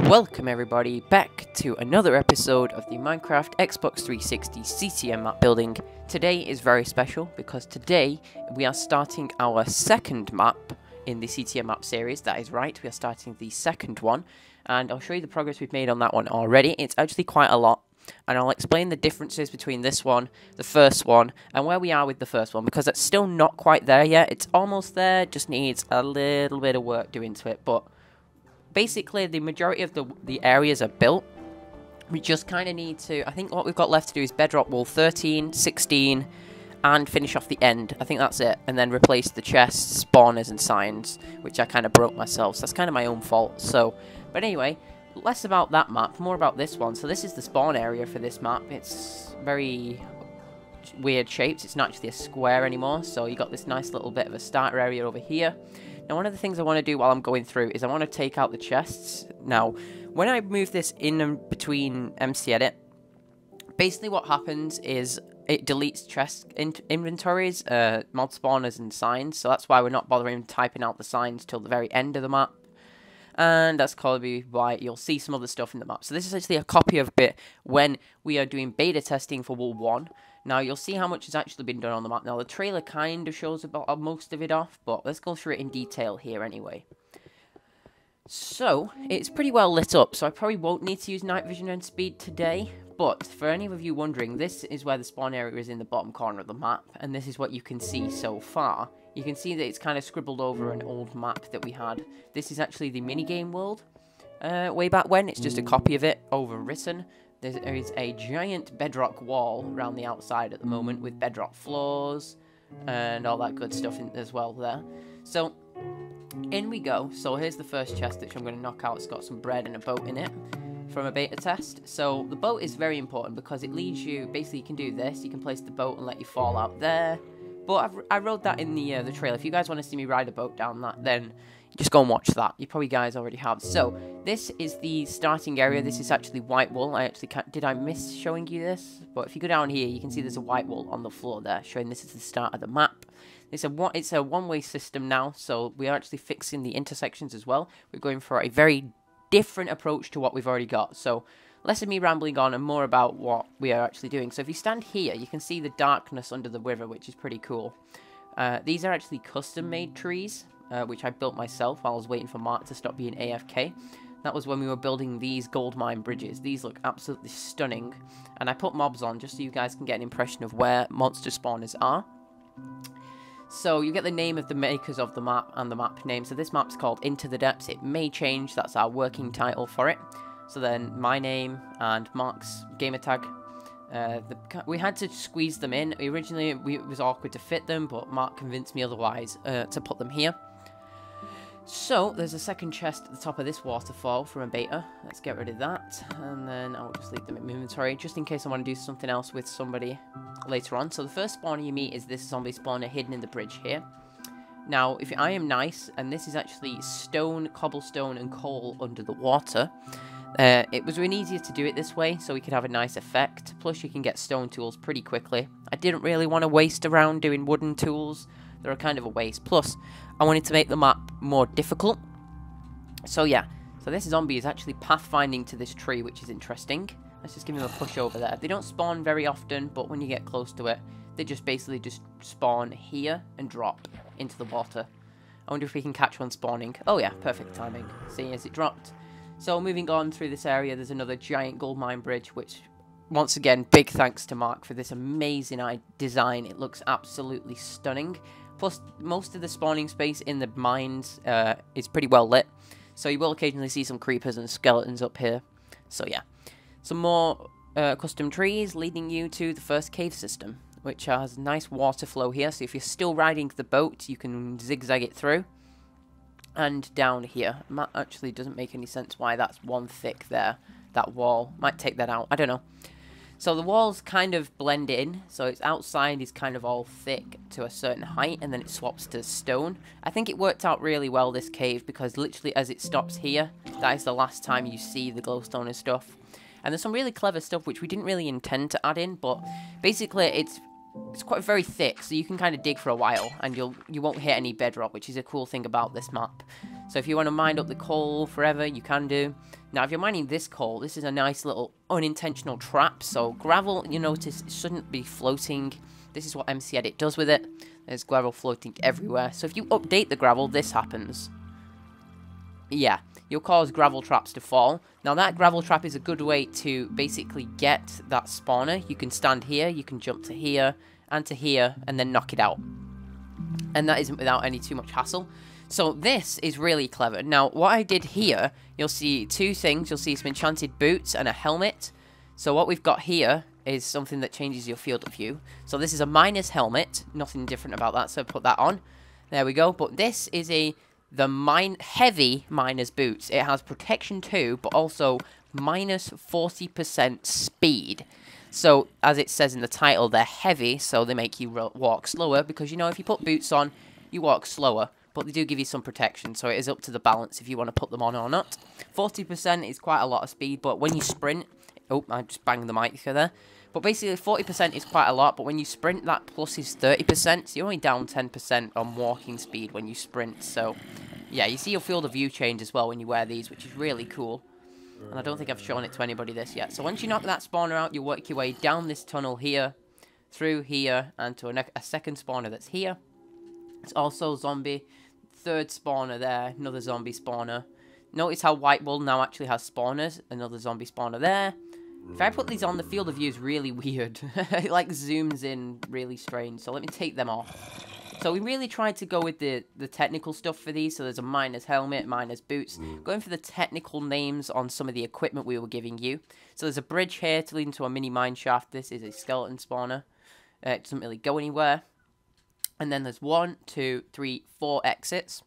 Welcome everybody back to another episode of the Minecraft Xbox 360 CTM map building. Today is very special because today we are starting our second map in the CTM map series. That is right, we are starting the second one, and I'll show you the progress we've made on that one already. It's actually quite a lot, and I'll explain the differences between this one, the first one, and where we are with the first one, because it's still not quite there yet. It's almost there, just needs a little bit of work doing to it, but basically, the majority of the areas are built. We just kind of need to, I think what we've got left to do is bedrock wall 13, 16, and finish off the end. I think that's it. And then replace the chests, spawners, and signs, which I kind of broke myself. So that's kind of my own fault. So, but anyway, less about that map, more about this one. So this is the spawn area for this map. It's very weird shapes. It's not actually a square anymore. So you got this nice little bit of a starter area over here. Now, one of the things I want to do while I'm going through is I want to take out the chests. Now, when I move this in and between MC Edit, basically what happens is it deletes chest inventories, mod spawners, and signs. So that's why we're not bothering typing out the signs till the very end of the map. And that's probably why you'll see some other stuff in the map. So this is actually a copy of bit when we are doing beta testing for Wall 1. Now, you'll see how much has actually been done on the map. Now, the trailer kind of shows about most of it off, but let's go through it in detail here anyway. So, it's pretty well lit up, so I probably won't need to use night vision and speed today. But, for any of you wondering, this is where the spawn area is in the bottom corner of the map, and this is what you can see so far. You can see that it's kind of scribbled over an old map that we had. This is actually the minigame world way back when. It's just a copy of it overwritten. There is a giant bedrock wall around the outside at the moment with bedrock floors and all that good stuff as well there. So, in we go. So here's the first chest, which I'm going to knock out. It's got some bread and a boat in it from a beta test. So the boat is very important because it leads you, basically you can do this. You can place the boat and let you fall out there. But I rode that in the trailer. If you guys want to see me ride a boat down that, then just go and watch that. You probably guys already have. So, this is the starting area. This is actually white wool. I actually can't, did I miss showing you this? But if you go down here, you can see there's a white wool on the floor there, showing this is the start of the map. It's a one-way system now, so we are actually fixing the intersections as well. We're going for a very different approach to what we've already got. So, less of me rambling on and more about what we are actually doing. So, if you stand here, you can see the darkness under the river, which is pretty cool. These are actually custom-made trees, which I built myself while I was waiting for Mark to stop being AFK. That was when we were building these gold mine bridges. These look absolutely stunning. And I put mobs on just so you guys can get an impression of where monster spawners are. So you get the name of the makers of the map and the map name. So this map's called Into the Depths. It may change. That's our working title for it. So then my name and Mark's Gamertag. We had to squeeze them in. Originally, it was awkward to fit them, but Mark convinced me otherwise to put them here. So, there's a second chest at the top of this waterfall from a beta. Let's get rid of that, and then I'll just leave them in my inventory, just in case I want to do something else with somebody later on. So, the first spawner you meet is this zombie spawner hidden in the bridge here. Now, if I am nice, and this is actually stone, cobblestone, and coal under the water. It was really easier to do it this way, so we could have a nice effect. Plus, you can get stone tools pretty quickly. I didn't really want to waste around doing wooden tools. They're kind of a waste. Plus, I wanted to make the map more difficult. So, yeah. So, this zombie is actually pathfinding to this tree, which is interesting. Let's just give him a push over there. They don't spawn very often, but when you get close to it, they just basically just spawn here and drop into the water. I wonder if we can catch one spawning. Oh, yeah. Perfect timing. See, as it dropped. So, moving on through this area, there's another giant gold mine bridge, which, once again, big thanks to Mark for this amazing design. It looks absolutely stunning. Plus, most of the spawning space in the mines is pretty well lit. So, you will occasionally see some creepers and skeletons up here. So, yeah. Some more custom trees leading you to the first cave system, which has nice water flow here. So, if you're still riding the boat, you can zigzag it through. And down here, that actually doesn't make any sense why that's one thick there, that wall. Might take that out, I don't know. So the walls kind of blend in, so it's outside is kind of all thick to a certain height, and then it swaps to stone. I think it worked out really well, this cave, because literally as it stops here, that is the last time you see the glowstone and stuff. And there's some really clever stuff which we didn't really intend to add in, but basically it's it's quite very thick, so you can kind of dig for a while, and you won't hit any bedrock, which is a cool thing about this map. So if you want to mine up the coal forever, you can do. Now, if you're mining this coal, this is a nice little unintentional trap. So gravel, you notice, shouldn't be floating. This is what MC Edit does with it. There's gravel floating everywhere. So if you update the gravel, this happens. Yeah, you'll cause gravel traps to fall. Now that gravel trap is a good way to basically get that spawner. You can stand here, you can jump to here, and to here, and then knock it out. And that isn't without any too much hassle. So this is really clever. Now, what I did here, you'll see two things. You'll see some enchanted boots and a helmet. So what we've got here is something that changes your field of view. So this is a miner's helmet. Nothing different about that, so put that on. There we go. But this is the heavy miner's boots. It has protection too, but also minus 40% speed. So, as it says in the title, they're heavy, so they make you walk slower, because, you know, if you put boots on, you walk slower, but they do give you some protection, so it is up to the balance if you want to put them on or not. 40% is quite a lot of speed, but when you sprint... Oh, I just banged the mic there. But basically, 40% is quite a lot, but when you sprint, that plus is 30%, so you're only down 10% on walking speed when you sprint, so... Yeah, you see your field of view change as well when you wear these, which is really cool. And I don't think I've shown it to anybody this yet. So once you knock that spawner out, you work your way down this tunnel here, through here, and to a second spawner that's here. It's also zombie. Third spawner there, another zombie spawner. Notice how White Wool now actually has spawners. Another zombie spawner there. If I put these on, the field of view is really weird. It like zooms in really strange. So let me take them off. So we really tried to go with the technical stuff for these. So there's a miner's helmet, miner's boots. Going for the technical names on some of the equipment we were giving you. So there's a bridge here to lead into a mini mine shaft. This is a skeleton spawner. It doesn't really go anywhere. And then there's 1, 2, 3, 4 exits.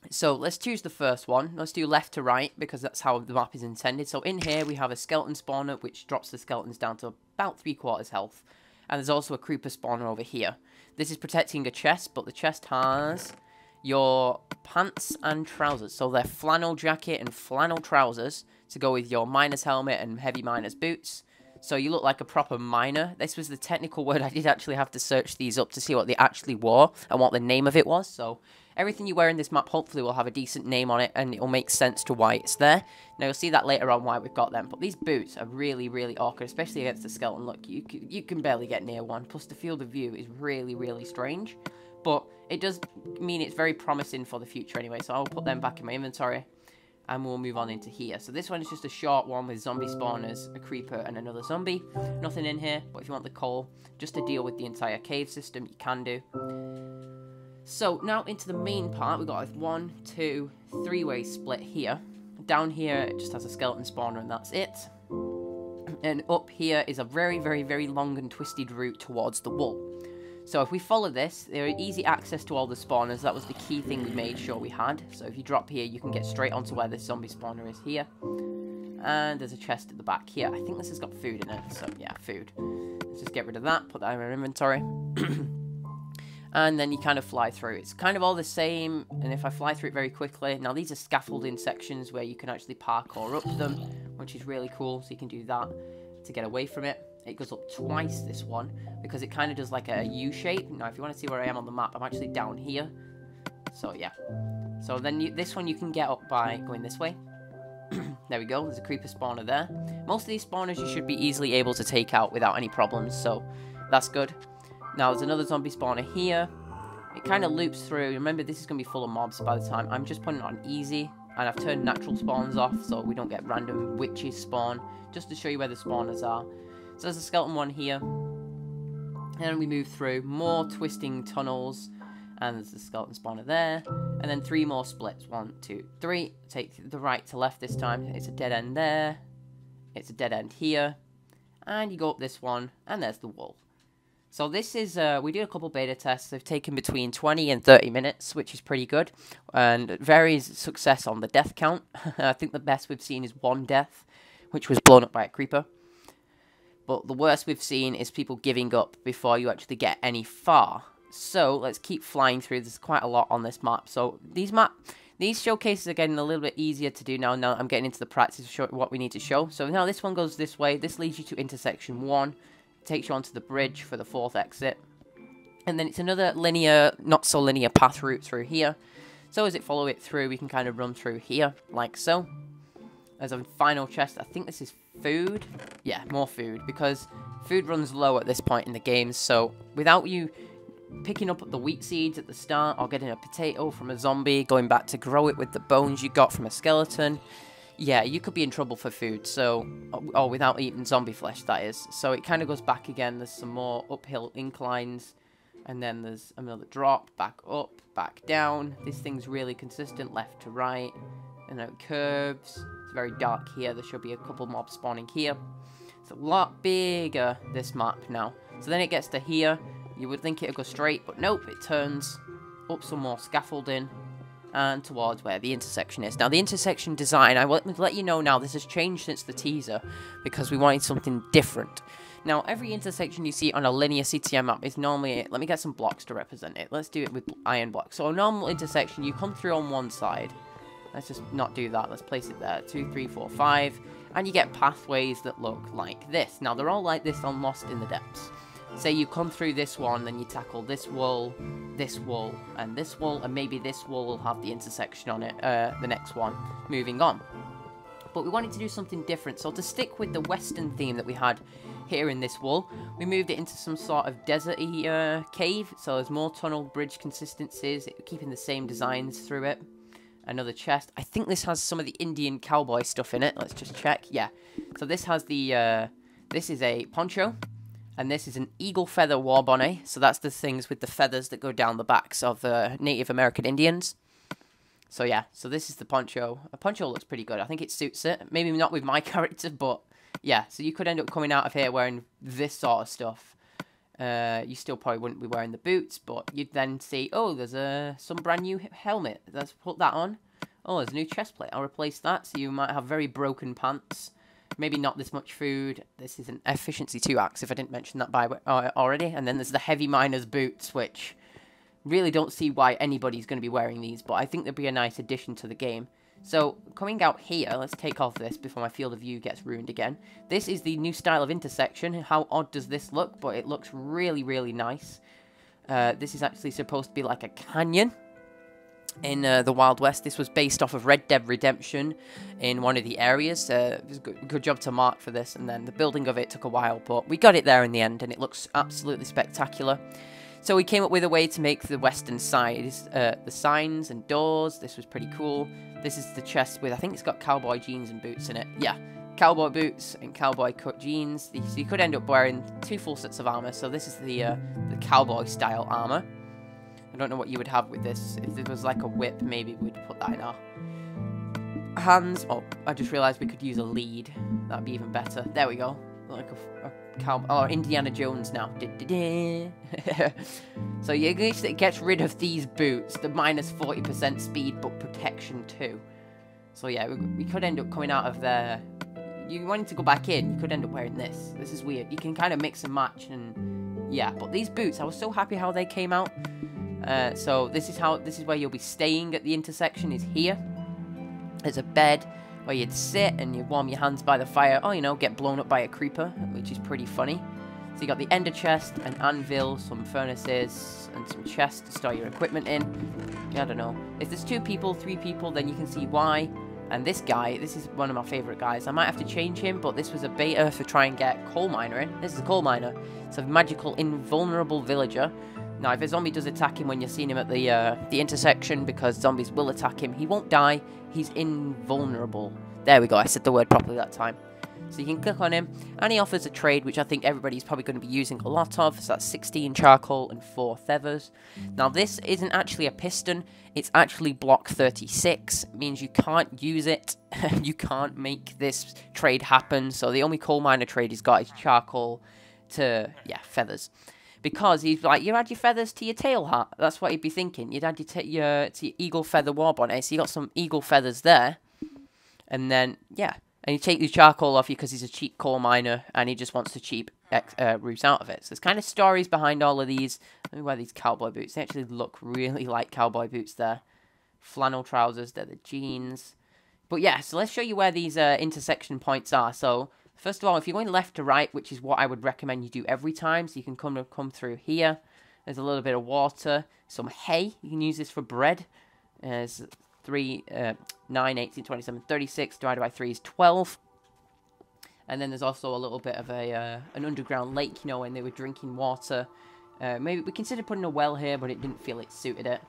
So let's choose the first one. Let's do left to right, because that's how the map is intended. So in here we have a skeleton spawner, which drops the skeletons down to about 3/4 health. And there's also a creeper spawner over here. This is protecting a chest, but the chest has your pants and trousers. So they're flannel jacket and flannel trousers to go with your miner's helmet and heavy miner's boots. So you look like a proper miner. This was the technical word. I did actually have to search these up to see what they actually wore and what the name of it was. So everything you wear in this map hopefully will have a decent name on it, and it will make sense to why it's there. Now you'll see that later on why we've got them. But these boots are really, really awkward, especially against the skeleton. Look, you can barely get near one. Plus the field of view is really, really strange. But it does mean it's very promising for the future anyway. So I'll put them back in my inventory. And we'll move on into here. So this one is just a short one with zombie spawners, a creeper, and another zombie. Nothing in here, but if you want the coal, just to deal with the entire cave system, you can do. So now into the main part, we've got a 1, 2, 3-way split here. Down here, it just has a skeleton spawner, and that's it. And up here is a very, very, very long and twisted route towards the wool. So if we follow this, there are easy access to all the spawners. That was the key thing we made sure we had. So if you drop here, you can get straight onto where this zombie spawner is here. And there's a chest at the back here. I think this has got food in it. So yeah, food. Let's just get rid of that. Put that in our inventory. And then you kind of fly through. It's kind of all the same. And if I fly through it very quickly. Now these are scaffolding sections where you can actually parkour up them, which is really cool. So you can do that to get away from it. It goes up twice, this one, because it kind of does like a U shape. Now, if you want to see where I am on the map, I'm actually down here. So, yeah. So, then this one you can get up by going this way. There we go. There's a creeper spawner there. Most of these spawners you should be easily able to take out without any problems, so that's good. Now, there's another zombie spawner here. It kind of loops through. Remember, this is going to be full of mobs by the time. I'm just putting it on easy, and I've turned natural spawns off, so we don't get random witches spawn, just to show you where the spawners are. So there's a skeleton one here, and we move through more twisting tunnels, and there's the skeleton spawner there, and then 3 more splits. 1, 2, 3. Take the right to left this time. It's a dead end there. It's a dead end here, and you go up this one, and there's the wool. So this is, we did a couple beta tests. They've taken between 20 and 30 minutes, which is pretty good, and varies success on the death count. I think the best we've seen is 1 death, which was blown up by a creeper. But the worst we've seen is people giving up before you actually get any far. So let's keep flying through. There's quite a lot on this map. So these showcases are getting a little bit easier to do now. Now I'm getting into the practice of what we need to show. So now this one goes this way. This leads you to intersection 1. takes you onto the bridge for the 4th exit. And then it's another linear, not so linear path route through here. So as it follow it through, we can kind of run through here, like so. As a final chest, I think this is food. Yeah, more food, because food runs low at this point in the game. So without you picking up the wheat seeds at the start, or getting a potato from a zombie, going back to grow it with the bones you got from a skeleton, yeah, you could be in trouble for food. So, or without eating zombie flesh, that is. So it kind of goes back again. There's some more uphill inclines. And then there's another drop, back up, back down. This thing's really consistent, left to right. And then it curves. It's very dark here. There should be a couple mobs spawning here. It's a lot bigger, this map now. So then it gets to here. You would think it would go straight, but nope. It turns up some more scaffolding and towards where the intersection is. Now, the intersection design, I will let you know now, this has changed since the teaser because we wanted something different. Now, every intersection you see on a linear CTM map is normally... Let me get some blocks to represent it. Let's do it with iron blocks. So, a normal intersection, you come through on one side. Let's just not do that. Let's place it there. 2, 3, 4, 5. And you get pathways that look like this. Now, they're all like this on Lost in the Depths. Say you come through this one, then you tackle this wall, and this wall, and maybe this wall will have the intersection on it, the next one, moving on. But we wanted to do something different, so to stick with the western theme that we had here in this wall, we moved it into some sort of desert-y cave, so there's more tunnel bridge consistencies, keeping the same designs through it. Another chest. I think this has some of the Indian cowboy stuff in it. Let's just check. Yeah. So this has the, this is a poncho, and this is an eagle feather war bonnet. So that's the things with the feathers that go down the backs of Native American Indians. So yeah, so this is the poncho. A poncho looks pretty good. I think it suits it. Maybe not with my character, but yeah. So you could end up coming out of here wearing this sort of stuff. You still probably wouldn't be wearing the boots, but you'd then see, oh, there's some brand new helmet. Let's put that on. Oh, there's a new chest plate. I'll replace that. So you might have very broken pants. Maybe not this much food. This is an efficiency 2 axe, if I didn't mention that already. And then there's the heavy miner's boots, which really don't see why anybody's going to be wearing these, but I think they'd be a nice addition to the game. So, coming out here, let's take off this before my field of view gets ruined again. This is the new style of intersection. How odd does this look? But it looks really, really nice. This is actually supposed to be like a canyon in the Wild West. This was based off of Red Dead Redemption in one of the areas. It was a good job to mark for this, and then the building of it took a while, but we got it there in the end, and it looks absolutely spectacular. So we came up with a way to make the western side, the signs and doors. This was pretty cool. This is the chest with, I think it's got cowboy jeans and boots in it. Yeah, cowboy boots and cowboy cut jeans. So you could end up wearing 2 full sets of armor. So this is the cowboy style armor. I don't know what you would have with this. If there was like a whip, maybe we'd put that in our hands. Oh, I just realised we could use a lead. That'd be even better. There we go. Like a cow, or Indiana Jones now. So it gets rid of these boots, the minus 40% speed but protection too. So yeah, we could end up coming out of there. You wanted to go back in, you could end up wearing this. This is weird. You can kind of mix and match, and yeah. But these boots, I was so happy how they came out. So this is where you'll be staying at the intersection. Is here. There's a bed where you'd sit and you'd warm your hands by the fire, or, you know, get blown up by a creeper, which is pretty funny. So you got the ender chest, an anvil, some furnaces, and some chests to store your equipment in. I don't know. If there's 2 people, 3 people, then you can see why. And this guy, this is one of my favourite guys. I might have to change him, but this was a beta for try and get coal miner in. This is a coal miner. It's a magical, invulnerable villager. Now, if a zombie does attack him when you're seeing him at the intersection, because zombies will attack him, he won't die. He's invulnerable. There we go. I said the word properly that time. So you can click on him, and he offers a trade, which I think everybody's probably going to be using a lot of. So that's 16 charcoal and 4 feathers. Now, this isn't actually a piston. It's actually block 36. It means you can't use it. You can't make this trade happen. So the only coal miner trade he's got is charcoal to, yeah, feathers. Because he's like, you add your feathers to your tail hat. That's what he'd be thinking. You'd add your eagle feather war bonnet. So you got some eagle feathers there. And then, yeah. And you take the charcoal off you because he's a cheap coal miner. And he just wants the cheap route out of it. So there's kind of stories behind all of these. Let me wear these cowboy boots. They actually look really like cowboy boots there. Flannel trousers. They're the jeans. But yeah, so let's show you where these intersection points are. So First of all, if you're going left to right, which is what I would recommend you do every time, so you can come through here. There's a little bit of water, some hay. You can use this for bread. There's 9, 18, 27, 36 divided by 3 is 12. And then there's also a little bit of an underground lake, you know, when they were drinking water. Maybe we considered putting a well here, but it didn't feel it suited it.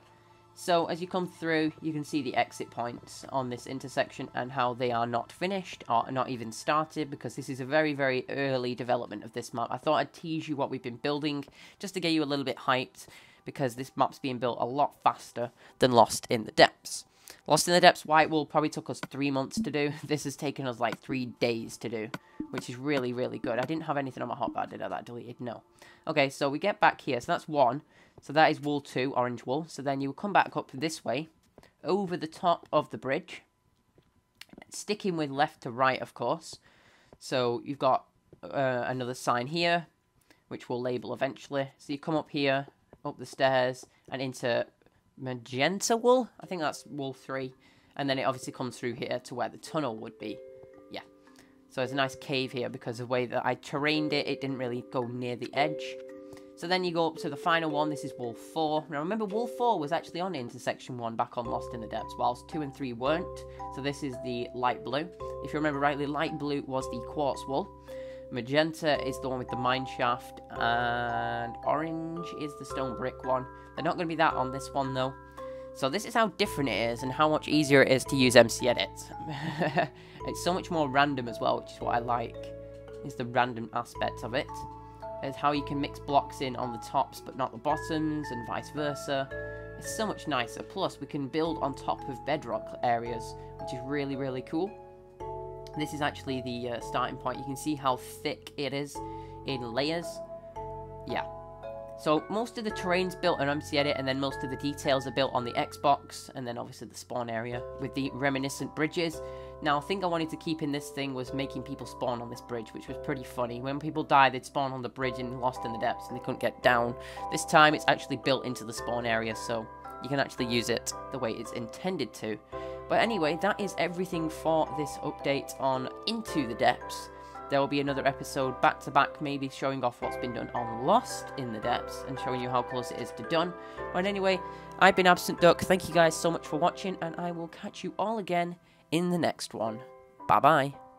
So as you come through, you can see the exit points on this intersection and how they are not finished or not even started, because this is a very, very early development of this map. I thought I'd tease you what we've been building just to get you a little bit hyped, because this map's being built a lot faster than Lost in the Depths. Lost in the Depths White Wool probably took us 3 months to do. This has taken us like 3 days to do, which is really, really good. I didn't have anything on my hotbar, did I? That deleted? No. Okay, so we get back here. So that's 1. So that is wool 2, orange wool. So then you will come back up this way, over the top of the bridge, sticking with left to right, of course. So you've got another sign here, which we'll label eventually. So you come up here, up the stairs, and into magenta wool. I think that's wool 3. And then it obviously comes through here to where the tunnel would be. Yeah. So there's a nice cave here because of the way that I terrained it. It didn't really go near the edge. So then you go up to the final one. This is wool 4. Now remember, wool 4 was actually on intersection 1 back on Lost in the Depths, whilst 2 and 3 weren't. So this is the light blue. If you remember rightly, light blue was the quartz wool. Magenta is the one with the mine shaft, and orange is the stone brick one. They're not going to be that on this one though. So this is how different it is and how much easier it is to use MC Edit. It's so much more random as well, which is what I like, is the random aspect of it. It's how you can mix blocks in on the tops but not the bottoms, and vice versa. It's so much nicer. Plus we can build on top of bedrock areas, which is really, really cool. This is actually the starting point. You can see how thick it is in layers. Yeah. So most of the terrain's built on MC Edit, and then most of the details are built on the Xbox, and then obviously the spawn area with the reminiscent bridges. Now, a thing I wanted to keep in this thing was making people spawn on this bridge, which was pretty funny. When people died, they'd spawn on the bridge and Lost in the Depths, and they couldn't get down. This time, it's actually built into the spawn area, so you can actually use it the way it's intended to. But anyway, that is everything for this update on Into the Depths. There will be another episode back-to-back, maybe showing off what's been done on Lost in the Depths and showing you how close it is to done. But anyway, I've been Absentduck. Thank you guys so much for watching, and I will catch you all again in the next one. Bye-bye.